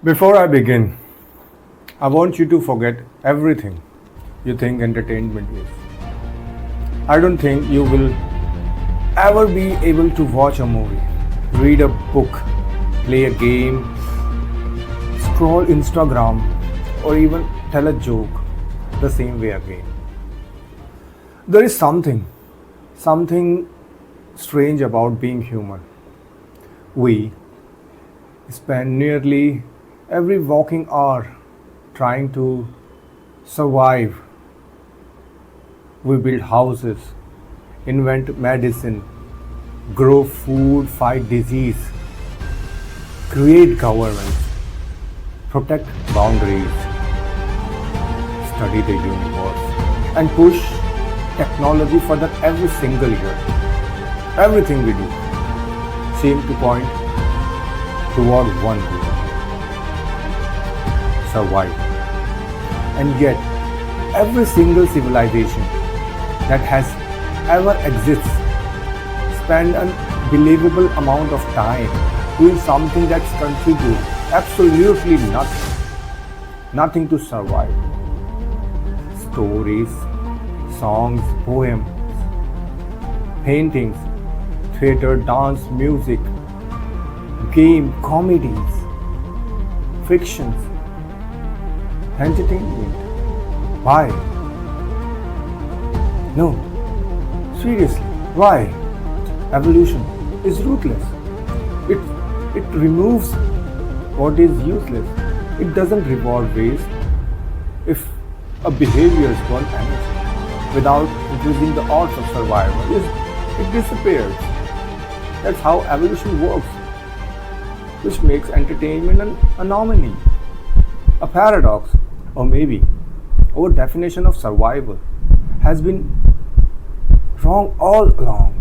Before I begin, I want you to forget everything you think entertainment is. I don't think you will ever be able to watch a movie, read a book, play a game, scroll Instagram, or even tell a joke the same way again. There is something strange about being human. We spend nearly every walking hour trying to survive. We build houses, invent medicine, grow food, fight disease, create governments, protect boundaries, study the universe, and push technology further every single year. Everything we do seems to point toward one goal: survive. And yet, every single civilization that has ever exists spend an unbelievable amount of time doing something that's contribute absolutely nothing to survive. Stories, songs, poems, paintings, theater, dance, music, game, comedies, fictions, entertainment. Why? No, seriously, why? Evolution is ruthless. It removes what is useless. It doesn't reward waste. If a behavior is one energy without increasing the odds of survival, it disappears. That's how evolution works, which makes entertainment an anomaly, a paradox, or maybe our definition of survival has been wrong all along.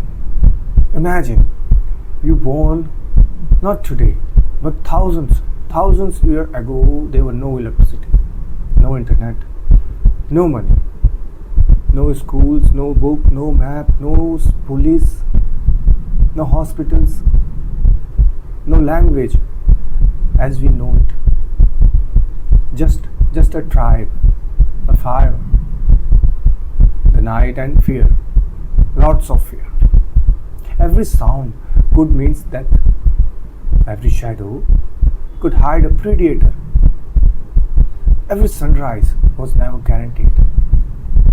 Imagine you born not today, but thousands years ago. There were no electricity, no internet, no money, no schools, no book, no map, no police, no hospitals, no language as we know it. Just a tribe, a fire, the night, and fear. Lots of fear. Every sound could mean death. Every shadow could hide a predator. Every sunrise was never guaranteed.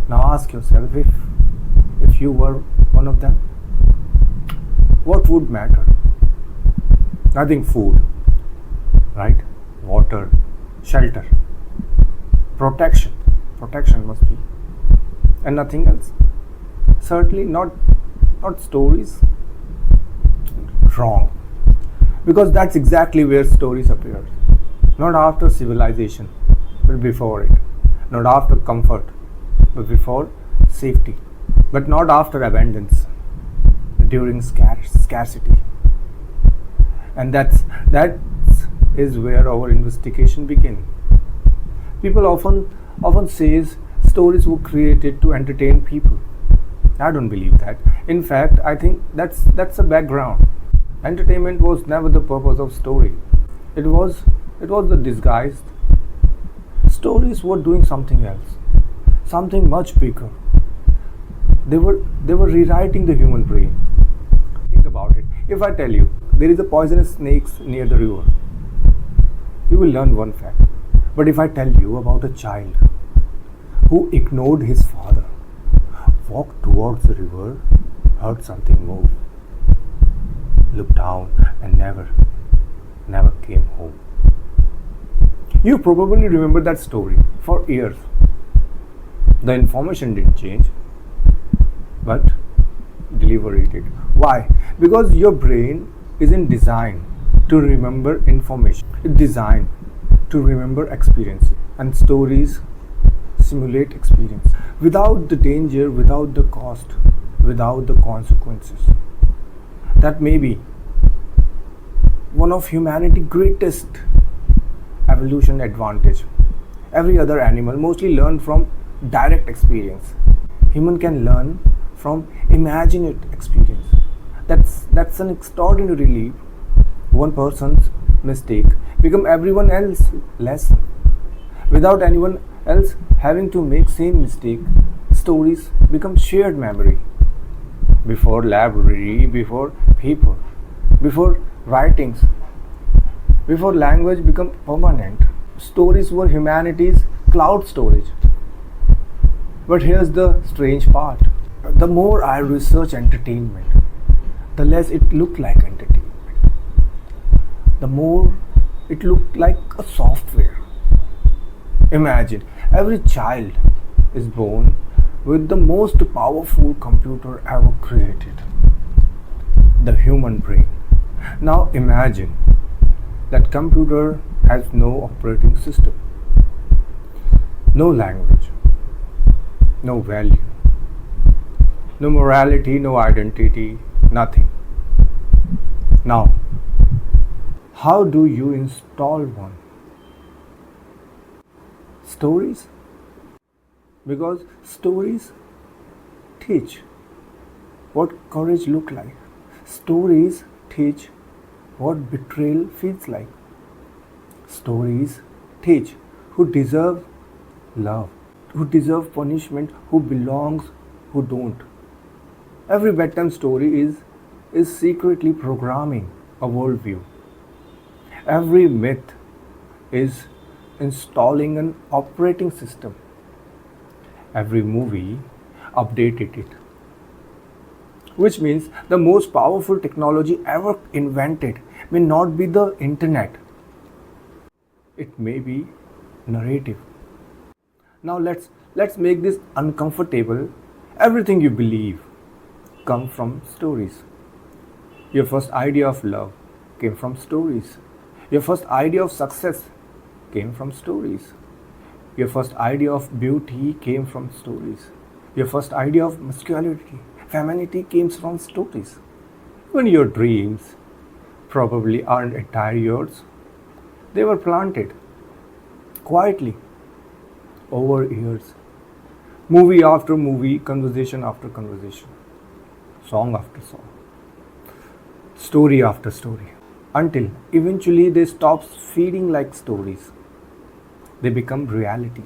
Now ask yourself, if you were one of them, what would matter? Nothing. Food, right? Water, shelter, protection must be, and nothing else. Certainly not stories. Wrong, because that's exactly where stories appear. Not after civilization, but before it. Not after comfort, but before safety. But not after abundance, but during scarcity. And that is where our investigation begins. People often says stories were created to entertain people. I don't believe that. In fact, I think that's a background. Entertainment was never the purpose of story. It was the disguise. Stories were doing something else, something much bigger. They were rewriting the human brain. Think about it. If I tell you there is a poisonous snake near the river, you will learn one fact. But if I tell you about a child who ignored his father, walked towards the river, heard something move, looked down, and never came home, you probably remember that story for years. The information didn't change, but delivery did. Why? Because your brain isn't designed to remember information. It's designed to remember experiences, and stories simulate experience without the danger, without the cost, without the consequences. That may be one of humanity's greatest evolution advantage. Every other animal mostly learn from direct experience. Human can learn from imagined experience. That's an extraordinary leap. One person's mistake become everyone else's lesson. Without anyone else having to make same mistake, stories become shared memory. Before library, before paper, before writings, before language become permanent, stories were humanity's cloud storage. But here's the strange part. The more I research entertainment, the less it looked like entertainment. The more it looked like a software. Imagine every child is born with the most powerful computer ever created, the human brain. Now imagine that computer has no operating system, no language, no value, no morality, no identity, nothing. Now, how do you install one? Stories? Because stories teach what courage looks like. Stories teach what betrayal feels like. Stories teach who deserve love, who deserve punishment, who belongs, who don't. Every bedtime story is secretly programming a worldview. Every myth is installing an operating system. Every movie updated it. Which means the most powerful technology ever invented may not be the internet. It may be narrative. Now let's make this uncomfortable. Everything you believe comes from stories. Your first idea of love came from stories. Your first idea of success came from stories. Your first idea of beauty came from stories. Your first idea of masculinity, femininity came from stories. Even your dreams probably aren't entirely yours. They were planted quietly over years. Movie after movie, conversation after conversation, song after song, story after story, until eventually they stop feeling like stories. They become realities,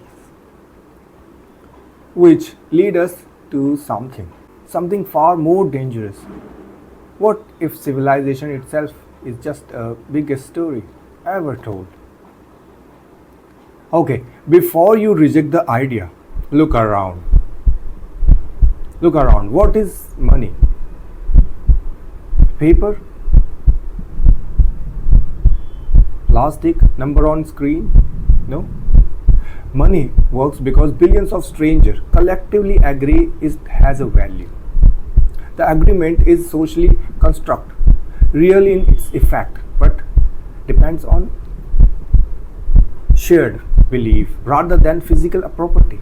which lead us to something far more dangerous. What if civilization itself is just a biggest story ever told? Okay, before you reject the idea, look around. Look around. What is money? Paper? Plastic? Number on screen? No. Money works because billions of strangers collectively agree it has a value. The agreement is socially construct, real in its effect, but depends on shared belief rather than physical property.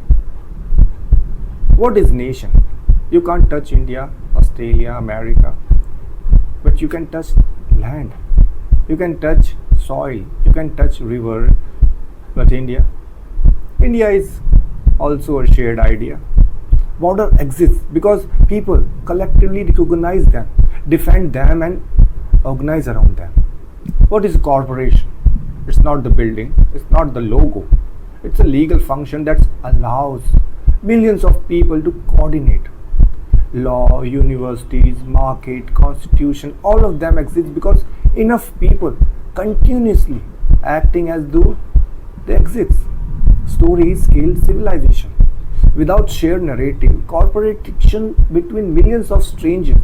What is nation? You can't touch India, Australia, America, but you can touch land. You can touch soil. You can touch river. But India is also a shared idea. Border exists because people collectively recognize them, defend them, and organize around them. What is a corporation? It's not the building, it's not the logo. It's a legal function that allows millions of people to coordinate. Law, universities, market, constitution, all of them exist because enough people continuously acting as though they exist. Stories scale civilization. Without shared narrative, cooperation between millions of strangers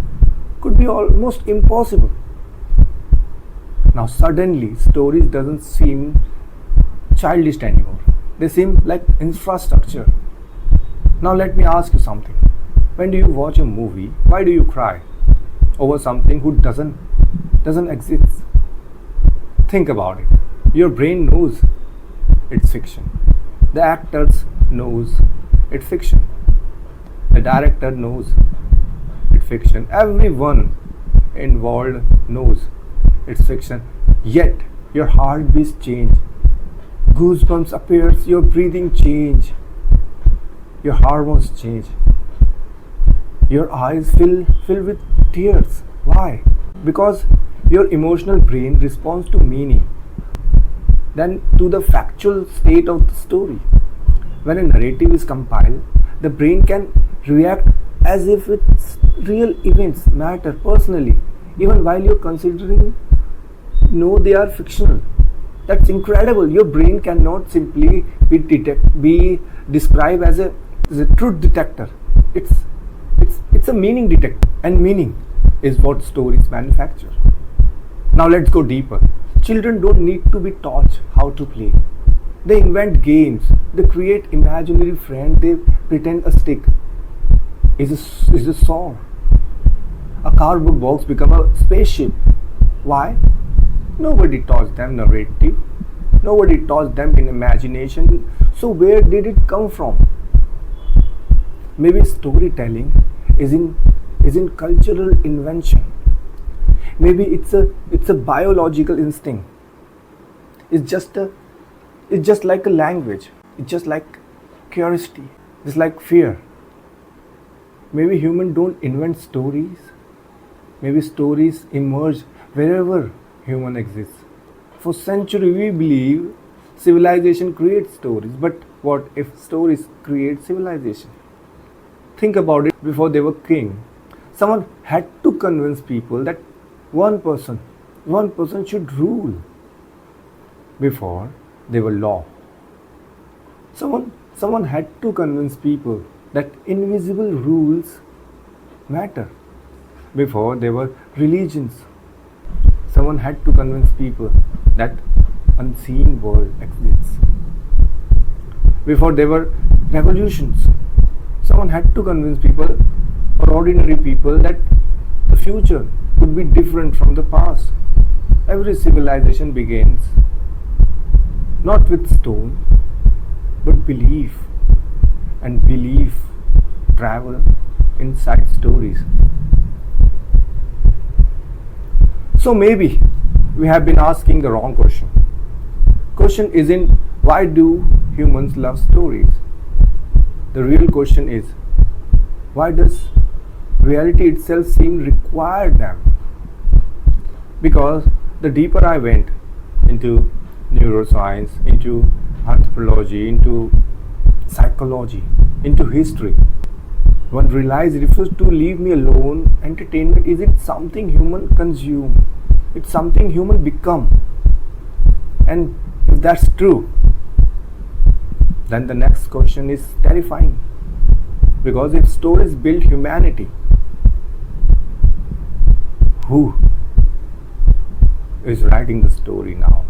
could be almost impossible. Now suddenly stories doesn't seem childish anymore. They seem like infrastructure. Now let me ask you something. When do you watch a movie, why do you cry? Over something who doesn't exist? Think about it. Your brain knows it's fiction. The actors knows it's fiction. The director knows it's fiction. Everyone involved knows it's fiction. Yet your heartbeats change. Goosebumps appears, your breathing change. Your hormones change. Your eyes fill with tears. Why? Because your emotional brain responds to meaning than to the factual state of the story. When a narrative is compiled, the brain can react as if its real events matter personally, even while you're considering no, they are fictional. That's incredible. Your brain cannot simply be described as a truth detector. It's a meaning detector, and meaning is what stories manufacture. Now let's go deeper. Children don't need to be taught how to play. They invent games. They create imaginary friends. They pretend a stick is a saw. A cardboard box become a spaceship. Why? Nobody taught them narrative. Nobody taught them in imagination. So where did it come from? Maybe storytelling is in cultural invention. Maybe it's a biological instinct. It's just like a language. It's just like curiosity. It's like fear. Maybe humans don't invent stories. Maybe stories emerge wherever human exists. For centuries we believe civilization creates stories. But what if stories create civilization? Think about it. Before they were king, someone had to convince people that one person should rule. Before they were law, someone had to convince people that invisible rules matter. Before there were religions, someone had to convince people that unseen world exists. Before there were revolutions, someone had to convince people or ordinary people that the future could be different from the past. Every civilization begins not with stone but belief, and belief travel inside stories. So maybe we have been asking the wrong question. Question isn't why do humans love stories? The real question is why does reality itself seem require them? Because the deeper I went into neuroscience, into anthropology, into psychology, into history, one realized it refused to leave me alone. Entertainment isn't something human consume. It's something human become. And if that's true, then the next question is terrifying. Because if stories build humanity, who is writing the story now?